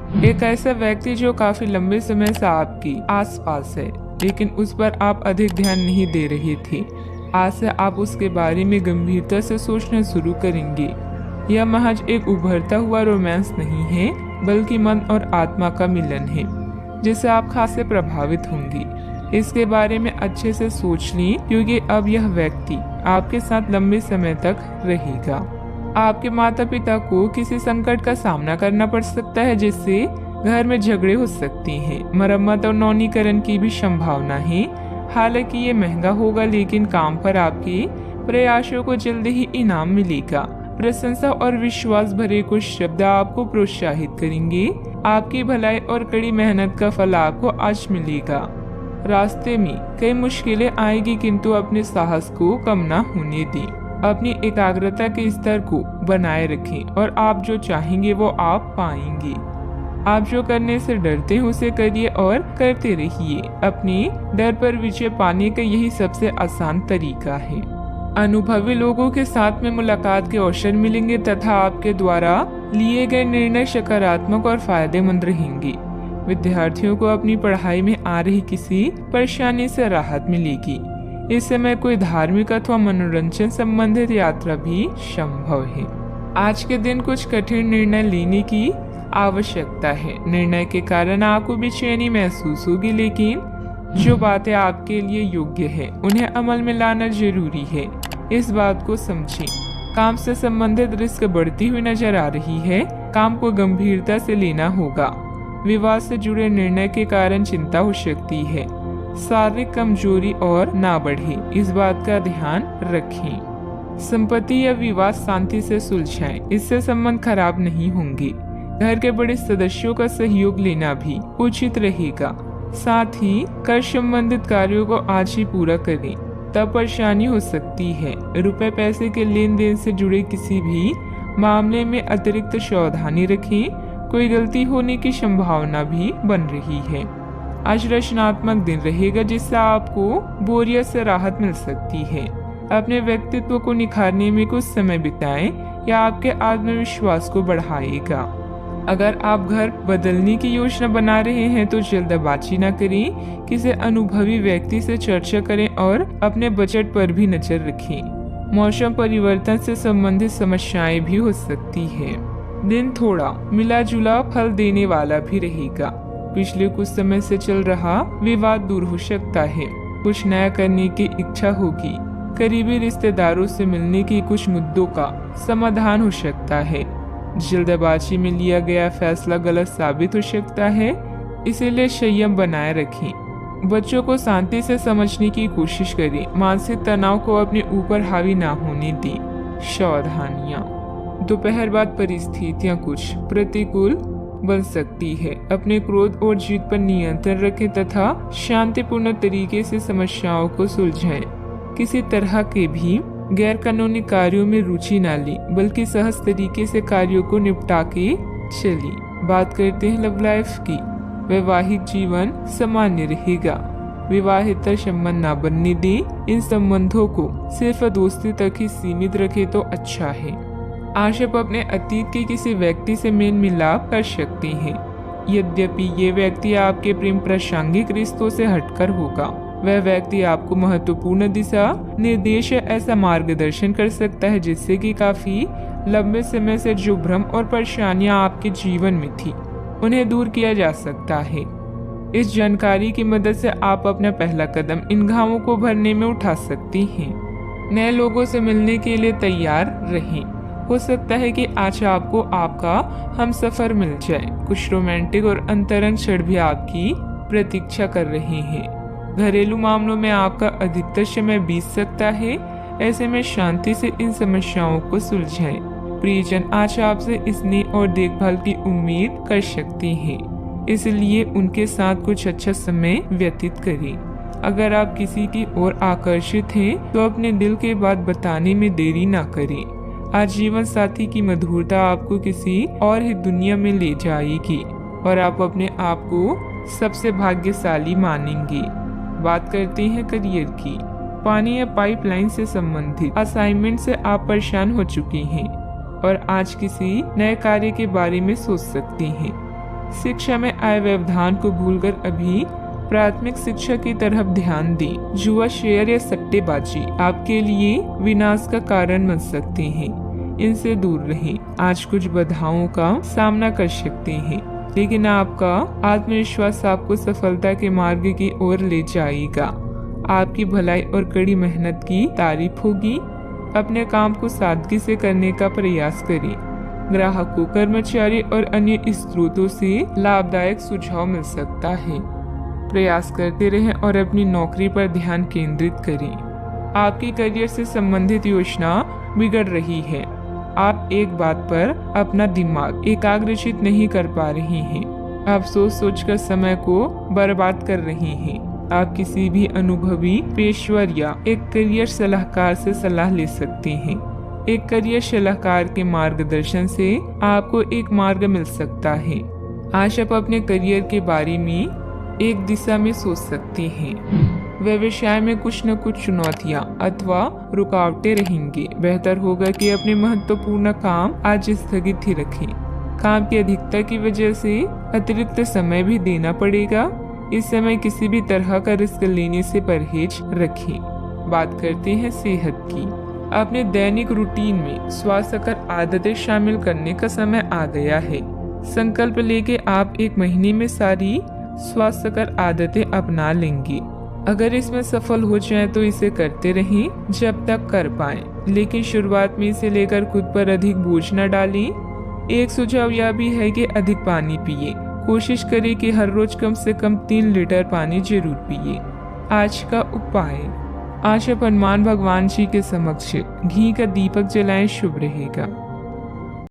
एक ऐसा व्यक्ति जो काफी लंबे समय से आपकी आसपास है, लेकिन उस पर आप अधिक ध्यान नहीं दे रहे थे। आज से आप उसके बारे में गंभीरता से सोचना शुरू करेंगे। यह महज एक उभरता हुआ रोमांस नहीं है, बल्कि मन और आत्मा का मिलन है, जिससे आप खासे प्रभावित होंगे। इसके बारे में अच्छे से सोच लें, क्योंकि अब यह व्यक्ति आपके साथ लंबे समय तक रहेगा। आपके माता पिता को किसी संकट का सामना करना पड़ सकता है, जिससे घर में झगड़े हो सकते हैं। मरम्मत और नवीनीकरण की भी संभावना है। हालांकि ये महंगा होगा, लेकिन काम पर आपके प्रयासों को जल्दी ही इनाम मिलेगा। प्रशंसा और विश्वास भरे कुछ शब्द आपको प्रोत्साहित करेंगे। आपकी भलाई और कड़ी मेहनत का फल आपको आज मिलेगा। रास्ते में कई मुश्किलें आएगी, किंतु अपने साहस को कम न होने दें। अपनी एकाग्रता के स्तर को बनाए रखें और आप जो चाहेंगे वो आप पाएंगे। आप जो करने से डरते हैं उसे करिए और करते रहिए। अपने डर पर विजय पाने का यही सबसे आसान तरीका है। अनुभवी लोगों के साथ में मुलाकात के अवसर मिलेंगे तथा आपके द्वारा लिए गए निर्णय सकारात्मक और फायदेमंद रहेंगे। विद्यार्थियों को अपनी पढ़ाई में आ रही किसी परेशानी से राहत मिलेगी। इस समय कोई धार्मिक अथवा मनोरंजन संबंधित यात्रा भी संभव है। आज के दिन कुछ कठिन निर्णय लेने की आवश्यकता है। निर्णय के कारण आपको बेचैनी महसूस होगी, लेकिन जो बातें आपके लिए योग्य है उन्हें अमल में लाना जरूरी है। इस बात को समझें। काम से संबंधित रिस्क बढ़ती हुई नजर आ रही है। काम को गंभीरता से लेना होगा। विवाह से जुड़े निर्णय के कारण चिंता हो सकती है। शारीरिक कमजोरी और ना बढ़े, इस बात का ध्यान रखें। संपत्ति या विवाद शांति से सुलझाएं, इससे संबंध खराब नहीं होंगे। घर के बड़े सदस्यों का सहयोग लेना भी उचित रहेगा। साथ ही कर संबंधित कार्यों को आज ही पूरा करें, तब परेशानी हो सकती है। रुपए पैसे के लेन देन से जुड़े किसी भी मामले में अतिरिक्त सावधानी रखें। कोई गलती होने की संभावना भी बन रही है। आज रचनात्मक दिन रहेगा, जिससे आपको बोरियत से राहत मिल सकती है। अपने व्यक्तित्व को निखारने में कुछ समय बिताएं, यह आपके आत्मविश्वास को बढ़ाएगा। अगर आप घर बदलने की योजना बना रहे हैं तो जल्दबाजी न करें। किसी अनुभवी व्यक्ति से चर्चा करें और अपने बजट पर भी नजर रखें। मौसम परिवर्तन से संबंधित समस्याएं भी हो सकती है। दिन थोड़ा मिला जुला फल देने वाला भी रहेगा। पिछले कुछ समय से चल रहा विवाद दूर हो सकता है। कुछ नया करने की इच्छा होगी। करीबी रिश्तेदारों से मिलने की कुछ मुद्दों का समाधान हो सकता है। जल्दबाजी में लिया गया फैसला गलत साबित हो सकता है, इसीलिए संयम बनाए रखें। बच्चों को शांति से समझने की कोशिश करें। मानसिक तनाव को अपने ऊपर हावी ना होने दें। सावधानियां। दोपहर बाद परिस्थितियां कुछ प्रतिकूल बन सकती है। अपने क्रोध और जिद पर नियंत्रण रखें तथा शांतिपूर्ण तरीके से समस्याओं को सुलझाएं। किसी तरह के भी गैर कानूनी कार्यों में रुचि न लें, बल्कि सहज तरीके से कार्यों को निपटा के चलिए। बात करते हैं लव लाइफ की। वैवाहिक जीवन सामान्य रहेगा। विवाहेतर संबंध न बनने दें। इन संबंधों को सिर्फ दोस्ती तक ही सीमित रखें तो अच्छा है। आज आप अपने अतीत के किसी व्यक्ति से मेल मिलाप कर सकते हैं। यद्यपि ये व्यक्ति आपके प्रेम प्रासंगिक रिश्तों से हटकर होगा। वह व्यक्ति आपको महत्वपूर्ण दिशा निर्देश ऐसा मार्गदर्शन कर सकता है, जिससे कि काफी लंबे समय से जो भ्रम और परेशानियां आपके जीवन में थी उन्हें दूर किया जा सकता है। इस जानकारी की मदद से आप अपना पहला कदम इन घावों को भरने में उठा सकती हैं। नए लोगों से मिलने के लिए तैयार रहें। हो सकता है कि आज आपको आपका हमसफर मिल जाए। कुछ रोमांटिक और अंतरंग क्षण भी आपकी प्रतीक्षा कर रहे हैं। घरेलू मामलों में आपका अधिकतर समय बीत सकता है। ऐसे में शांति से इन समस्याओं को सुलझाएं। प्रियजन आज आपसे स्नेह और देखभाल की उम्मीद कर सकते हैं, इसलिए उनके साथ कुछ अच्छा समय व्यतीत करें। अगर आप किसी की ओर आकर्षित हैं, तो अपने दिल की बात बताने में देरी ना करें। आज जीवन साथी की मधुरता आपको किसी और ही दुनिया में ले जाएगी और आप अपने आप को सबसे भाग्यशाली मानेंगे। बात करते हैं करियर की। पानी या पाइपलाइन से संबंधित असाइनमेंट से आप परेशान हो चुके हैं और आज किसी नए कार्य के बारे में सोच सकते हैं। शिक्षा में आए व्यवधान को भूलकर अभी प्राथमिक शिक्षा की तरफ ध्यान दें। जुआ, शेयर या सट्टेबाजी आपके लिए विनाश का कारण बन सकते हैं, इनसे दूर रहें। आज कुछ बाधाओं का सामना कर सकते हैं, लेकिन आपका आत्मविश्वास आपको सफलता के मार्ग की ओर ले जाएगा। आपकी भलाई और कड़ी मेहनत की तारीफ होगी। अपने काम को सादगी से करने का प्रयास करें। ग्राहकों, कर्मचारी और अन्य स्रोतों से लाभदायक सुझाव मिल सकता है। प्रयास करते रहें और अपनी नौकरी पर ध्यान केंद्रित करें। आपकी करियर से संबंधित योजना बिगड़ रही है। आप एक बात पर अपना दिमाग एकाग्रचित नहीं कर पा रहे हैं। आप सोच कर समय को बर्बाद कर रहे हैं। आप किसी भी अनुभवी पेशवर या एक करियर सलाहकार से सलाह ले सकते हैं। एक करियर सलाहकार के मार्गदर्शन से आपको एक मार्ग मिल सकता है। आज आप अपने करियर के बारे में एक दिशा में सोच सकते हैं। व्यवसाय में कुछ न कुछ चुनौतियां अथवा रुकावटें रहेंगी। बेहतर होगा कि अपने महत्वपूर्ण काम आज स्थगित ही रखें। काम की अधिकता की वजह से अतिरिक्त समय भी देना पड़ेगा। इस समय किसी भी तरह का रिस्क लेने से परहेज रखें। बात करते हैं सेहत की। अपने दैनिक रूटीन में स्वास्थ्यकर आदतें शामिल करने का समय आ गया है। संकल्प लेके आप एक महीने में सारी स्वास्थ्यकर आदतें अपना लेंगे। अगर इसमें सफल हो जाए तो इसे करते रहें जब तक कर पाएं, लेकिन शुरुआत में इसे लेकर खुद पर अधिक बोझ न डालें। एक सुझाव यह भी है कि अधिक पानी पिए। कोशिश करें कि हर रोज कम से कम 3 लीटर पानी जरूर पिए। आज का उपाय, आज आप हनुमान भगवान जी के समक्ष घी का दीपक जलाएं, शुभ रहेगा।